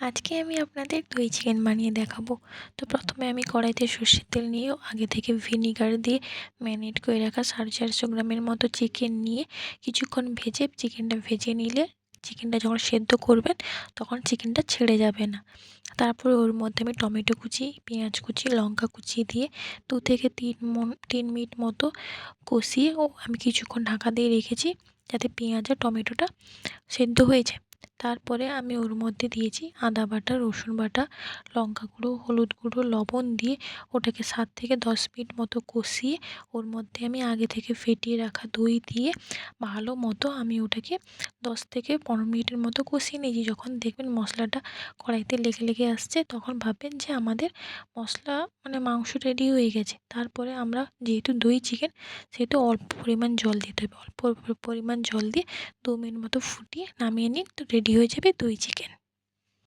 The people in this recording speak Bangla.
আজকে আমি আপনাদের দই চিকেন বানিয়ে দেখাবো। তো প্রথমে আমি কড়াইতে সর্ষের তেল নিয়ে আগে থেকে ভিনিগার দিয়ে ম্যারিনেট করে রাখা 450 গ্রামের মতো চিকেন নিয়ে কিছুক্ষণ ভেজে চিকেনটা ভেজে নিলে চিকেনটা যখন সেদ্ধ করবেন তখন চিকেনটা ছেড়ে যাবে না। তারপরে ওর মধ্যে আমি টমেটো কুচি, পেঁয়াজ কুচি, লঙ্কা কুচি দিয়ে 2 থেকে 3 মিনিট মতো কষিয়ে আমি কিছুক্ষণ ঢাকা দিয়ে রেখেছি যাতে পেঁয়াজ আর টমেটোটা সেদ্ধ হয়ে যায়। তারপরে আমি ওর মধ্যে দিয়েছি আদা বাটা, রসুন বাটা, লঙ্কা গুঁড়ো, হলুদ গুঁড়ো, লবণ দিয়ে ওটাকে 7 থেকে 10 মিনিট মতো কষিয়ে ওর মধ্যে আমি আগে থেকে ফেটিয়ে রাখা দই দিয়ে ভালো মতো আমি ওটাকে 10 থেকে 15 মিনিটের মতো কষিয়ে নিয়েছি। যখন দেখবেন মশলাটা কড়াইতে লেগে লেগে আসছে তখন ভাববেন যে আমাদের মশলা মাংস রেডি হয়ে গেছে। তারপরে আমরা যেহেতু দই চিকেন সেহেতু অল্প পরিমাণ জল দিতে হবে। অল্প পরিমাণ জল দিয়ে 2 মিনিট মতো ফুটিয়ে নামিয়ে নিন, তো রেডি হয়ে যাবে দই চিকেন।